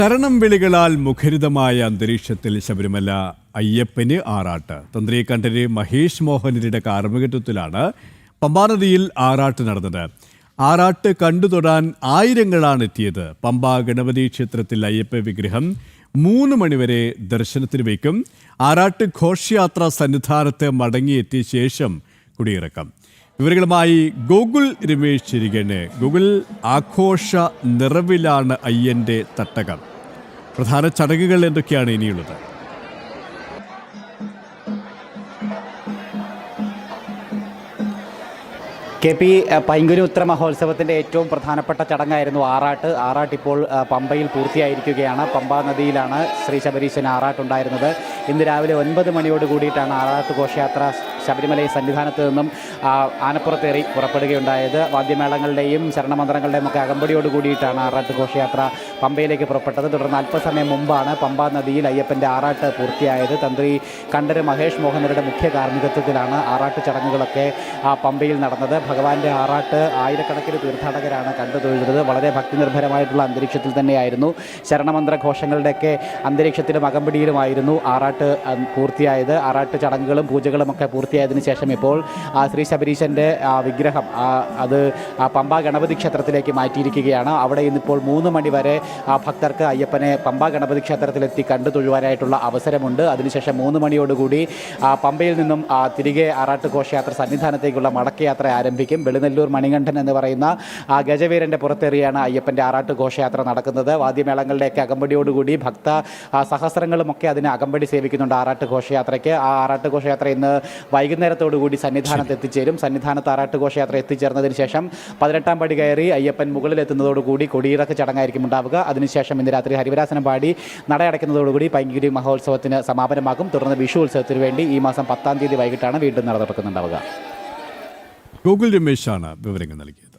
ശരണം വിളികളാൽ മുഖരിതമായ അന്തരീക്ഷത്തിൽ ശബരിമല അയ്യപ്പന് ആറാട്ട്. തന്ത്രി കണ്ഠര് മഹേഷ് മോഹനരുടെ കാർമ്മികത്വത്തിലാണ് പമ്പാനദിയിൽ ആറാട്ട് നടന്നത്. ആറാട്ട് കണ്ടുതൊടാൻ ആയിരങ്ങളാണ് എത്തിയത്. പമ്പ ഗണപതി ക്ഷേത്രത്തിൽ അയ്യപ്പ വിഗ്രഹം 3 മണിവരെ ദർശനത്തിന് വയ്ക്കും. ആറാട്ട് ഘോഷയാത്ര സന്നിധാനത്ത് മടങ്ങിയെത്തിയ ശേഷം കുടിയിറക്കം. വിവരങ്ങളുമായി ഗൂഗിൾ രമേശ് ചിരികണ്. ഗൂഗിൾ, ആഘോഷ നിറവിലാണ് അയ്യന്റെ തട്ടകം. പ്രധാന ചടങ്ങുകൾ എന്തൊക്കെയാണ് ഇനിയുള്ളത്? KP പൈങ്കുനി ഉത്തര മഹോത്സവത്തിൻ്റെ ഏറ്റവും പ്രധാനപ്പെട്ട ചടങ്ങായിരുന്നു ആറാട്ട്. ആറാട്ട് ഇപ്പോൾ പമ്പയിൽ പൂർത്തിയായിരിക്കുകയാണ്. പമ്പാ നദിയിലാണ് ശ്രീ ശബരീശന് ആറാട്ടുണ്ടായിരുന്നത്. ഇന്ന് രാവിലെ 9 മണിയോട് കൂടിയിട്ടാണ് ആറാട്ട് ഘോഷയാത്ര ശബരിമല സന്നിധാനത്ത് നിന്നും ആനപ്പുറത്തേറി പുറപ്പെടുകയുണ്ടായത്. വാദ്യമേളങ്ങളുടെയും ശരണമന്ത്രങ്ങളുടെയും ഒക്കെ അകമ്പടിയോട് കൂടിയിട്ടാണ് ആറാട്ട് ഘോഷയാത്ര പമ്പയിലേക്ക് പുറപ്പെട്ടത്. തുടർന്ന് അല്പസമയം മുമ്പാണ് പമ്പാ നദിയിൽ അയ്യപ്പൻ്റെ ആറാട്ട് പൂർത്തിയായത്. തന്ത്രി കണ്ഠര് മഹേഷ് മോഹനരുടെ മുഖ്യ കാർമ്മികത്വത്തിലാണ് ആറാട്ട് ചടങ്ങുകളൊക്കെ പമ്പയിൽ നടന്നത്. ഭഗവാന്റെ ആറാട്ട് ആയിരക്കണക്കിന് തീർത്ഥാടകരാണ് കണ്ടു തൊഴുന്നത്. വളരെ ഭക്തിനിർഭരമായിട്ടുള്ള അന്തരീക്ഷത്തിൽ തന്നെയായിരുന്നു. ശരണമന്ത്ര ഘോഷങ്ങളുടെയൊക്കെ അന്തരീക്ഷത്തിലും അകമ്പടിയിലുമായിരുന്നു ആറാട്ട് പൂർത്തിയായത്. ആറാട്ട് ചടങ്ങുകളും പൂജകളുമൊക്കെ പൂർത്തിയായതിനു ശേഷം ഇപ്പോൾ ശ്രീ ശബരീശൻ്റെ വിഗ്രഹം അത് പമ്പ ഗണപതി ക്ഷേത്രത്തിലേക്ക് മാറ്റിയിരിക്കുകയാണ്. അവിടെ ഇന്നിപ്പോൾ 3 മണി വരെ ഭക്തർക്ക് അയ്യപ്പനെ പമ്പ ഗണപതി ക്ഷേത്രത്തിലെത്തി കണ്ടു തൊഴുവാനായിട്ടുള്ള അവസരമുണ്ട്. അതിനുശേഷം 3 മണിയോടുകൂടി പമ്പയിൽ നിന്നും തിരികെ ആറാട്ട് ഘോഷയാത്ര സന്നിധാനത്തേക്കുള്ള മടക്കയാത്ര ആരംഭിക്കും. വെളുനെല്ലൂർ മണികണ്ഠൻ എന്ന് പറയുന്ന ഗജവീരൻ്റെ പുറത്തേറിയാണ് അയ്യപ്പൻ്റെ ആറാട്ട് ഘോഷയാത്ര നടക്കുന്നത്. വാദ്യമേളങ്ങളുടെയൊക്കെ അകമ്പടിയോടുകൂടി ഭക്ത സഹസ്രങ്ങളുമൊക്കെ അതിന് അകമ്പടി സേവിക്കുന്നുണ്ട് ആറാട്ട് ഘോഷയാത്രയ്ക്ക്. ആ ആറാട്ട് ഘോഷയാത്ര ഇന്ന് വൈകുന്നേരത്തോടുകൂടി സന്നിധാനത്ത് എത്തിച്ചേരും. സന്നിധാനത്ത് ആറാട്ട് ഘോഷയാത്ര എത്തിച്ചേർന്നതിന് ശേഷം 18ാം പടി കയറി അയ്യപ്പൻ മുകളിലെത്തുന്നതോടുകൂടി കൊടിയിറക്ക് ചടങ്ങായിരിക്കും ഉണ്ടാവുക. അതിനുശേഷം ഇന്ന് രാത്രി ഹരിവരാസനം പാടി നടയടയ്ക്കുന്നതോടുകൂടി പൈങ്കുനി മഹോത്സവത്തിന് സമാപനമാകും. തുടർന്ന് വിഷു ഉത്സവത്തിന് വേണ്ടി ഈ മാസം 10ാം തീയതി വൈകിട്ടാണ് വീണ്ടും നട തുറക്കുന്നുണ്ടാവുക. ഗൂഗിൾ രമേശാണ് വിവരങ്ങൾ നൽകിയത്.